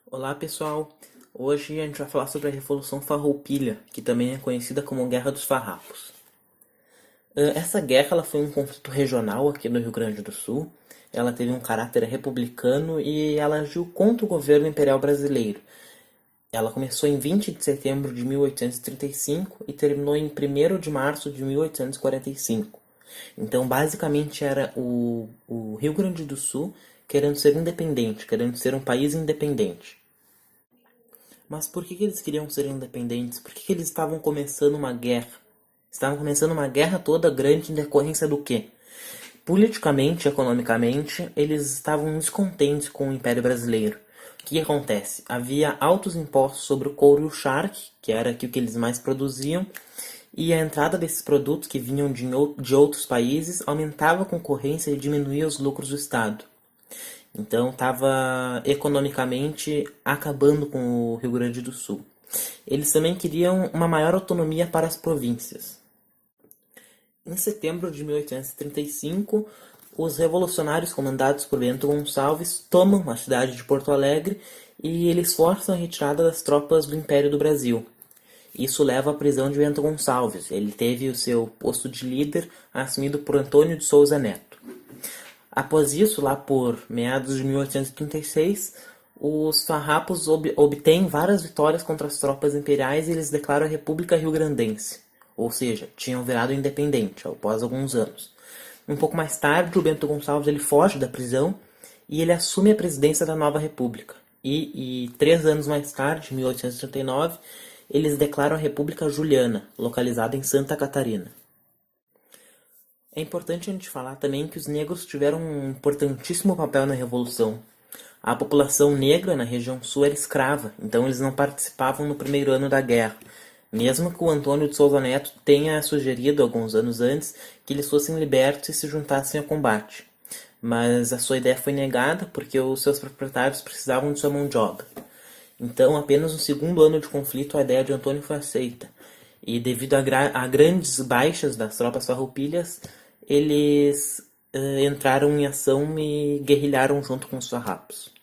Olá pessoal, hoje a gente vai falar sobre a Revolução Farroupilha, que também é conhecida como Guerra dos Farrapos. Essa guerra ela foi um conflito regional aqui no Rio Grande do Sul. Ela teve um caráter republicano e ela agiu contra o governo imperial brasileiro. Ela começou em 20 de setembro de 1835 e terminou em 1º de março de 1845. Então, basicamente, era o Rio Grande do Sul querendo ser independente, querendo ser um país independente. Mas por que eles queriam ser independentes? Por que eles estavam começando uma guerra? Estavam começando uma guerra toda grande em decorrência do quê? Politicamente, economicamente, eles estavam descontentes com o Império Brasileiro. O que acontece? Havia altos impostos sobre o couro e o charque, que era aquilo que eles mais produziam, e a entrada desses produtos que vinham de outros países aumentava a concorrência e diminuía os lucros do Estado. Então estava economicamente acabando com o Rio Grande do Sul. Eles também queriam uma maior autonomia para as províncias. Em setembro de 1835, os revolucionários comandados por Bento Gonçalves tomam a cidade de Porto Alegre e eles forçam a retirada das tropas do Império do Brasil. Isso leva à prisão de Bento Gonçalves. Ele teve o seu posto de líder assumido por Antônio de Souza Neto. Após isso, lá por meados de 1836, os farrapos obtêm várias vitórias contra as tropas imperiais e eles declaram a República Rio-Grandense, ou seja, tinham virado independente após alguns anos. Um pouco mais tarde, o Bento Gonçalves ele foge da prisão e ele assume a presidência da nova república. E 3 anos mais tarde, em 1839, eles declaram a República Juliana, localizada em Santa Catarina. É importante a gente falar também que os negros tiveram um importantíssimo papel na Revolução. A população negra na região sul era escrava, então eles não participavam no primeiro ano da guerra, mesmo que o Antônio de Souza Neto tenha sugerido alguns anos antes que eles fossem libertos e se juntassem ao combate. Mas a sua ideia foi negada porque os seus proprietários precisavam de sua mão de obra. Então, apenas no segundo ano de conflito, a ideia de Antônio foi aceita. E devido a grandes baixas das tropas farroupilhas, eles entraram em ação e guerrilharam junto com os farrapos.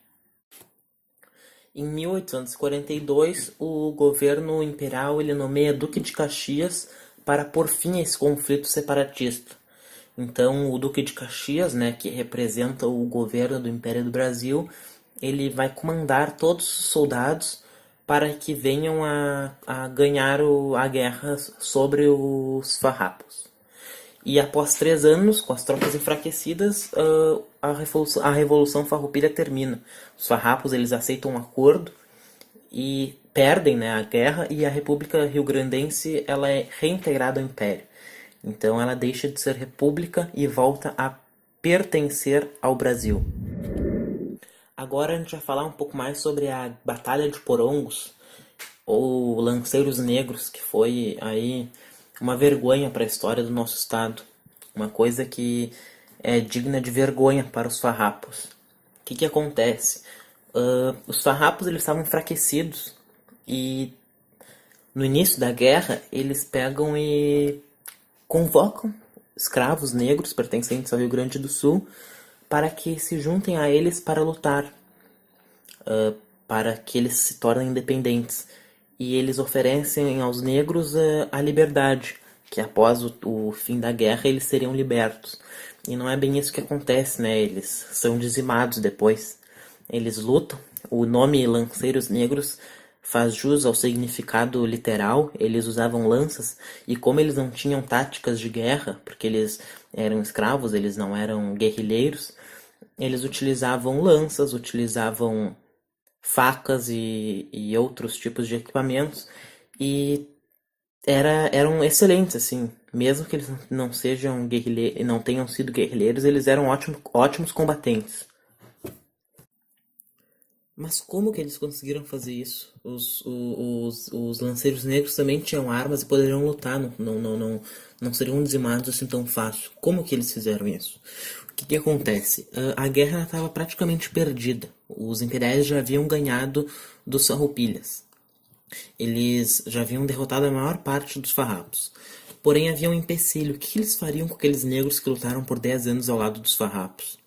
Em 1842, o governo imperial ele nomeia Duque de Caxias para pôr fim a esse conflito separatista. Então, o Duque de Caxias, né, que representa o governo do Império do Brasil, ele vai comandar todos os soldados para que venham a ganhar a guerra sobre os farrapos. E após 3 anos, com as tropas enfraquecidas, a Revolução Farroupilha termina. Os farrapos eles aceitam um acordo e perdem, né, a guerra, e a República Rio-Grandense ela é reintegrada ao Império. Então ela deixa de ser república e volta a pertencer ao Brasil. Agora a gente vai falar um pouco mais sobre a Batalha de Porongos, ou Lanceiros Negros, que foi aí uma vergonha para a história do nosso estado. Uma coisa que é digna de vergonha para os farrapos. O que acontece? Os farrapos eles estavam enfraquecidos e no início da guerra eles pegam e convocam escravos negros pertencentes ao Rio Grande do Sul para que se juntem a eles para lutar, para que eles se tornem independentes. E eles oferecem aos negros a liberdade, que após o fim da guerra eles seriam libertos. E não é bem isso que acontece, né? Eles são dizimados depois. Eles lutam. O nome Lanceiros Negros faz jus ao significado literal. Eles usavam lanças e como eles não tinham táticas de guerra, porque eles eram escravos, eles não eram guerrilheiros, eles utilizavam lanças, utilizavam facas e outros tipos de equipamentos e eram excelentes assim, mesmo que eles não sejam guerrilheiros, não tenham sido guerrilheiros, eles eram ótimos combatentes. Mas como que eles conseguiram fazer isso? Os lanceiros negros também tinham armas e poderiam lutar, não seriam dizimados assim tão fácil. Como que eles fizeram isso? O que acontece? A guerra estava praticamente perdida. Os imperiais já haviam ganhado dos farroupilhas. Eles já haviam derrotado a maior parte dos farrapos. Porém, havia um empecilho. O que eles fariam com aqueles negros que lutaram por 10 anos ao lado dos farrapos?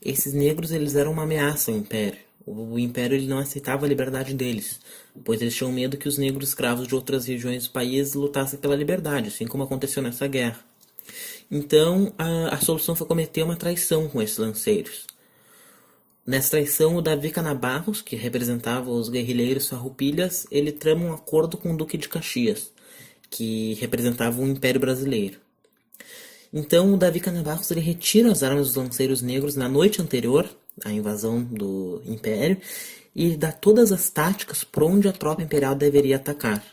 Esses negros eles eram uma ameaça ao Império. O Império ele não aceitava a liberdade deles, pois eles tinham medo que os negros escravos de outras regiões do país lutassem pela liberdade, assim como aconteceu nessa guerra. Então, a solução foi cometer uma traição com esses lanceiros. Nessa traição, o Davi Canabarros, que representava os guerrilheiros farroupilhas, ele trama um acordo com o Duque de Caxias, que representava o Império Brasileiro. Então, o Davi Canabarros ele retira as armas dos lanceiros negros na noite anterior à invasão do Império e dá todas as táticas por onde a tropa imperial deveria atacar.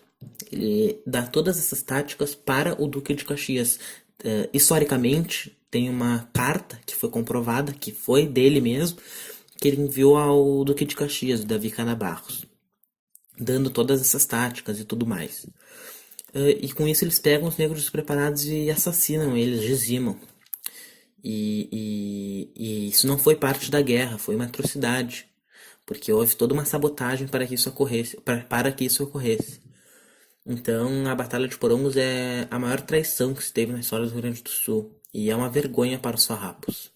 Ele dá todas essas táticas para o Duque de Caxias. Historicamente, tem uma carta que foi comprovada, que foi dele mesmo, que ele enviou ao Duque de Caxias, o Davi Canabarros, dando todas essas táticas e tudo mais. E com isso eles pegam os negros despreparados e assassinam eles, dizimam. E isso não foi parte da guerra, foi uma atrocidade, porque houve toda uma sabotagem para que isso ocorresse, para que isso ocorresse. Então, a Batalha de Porongos é a maior traição que se teve na história do Rio Grande do Sul, e é uma vergonha para os farrapos.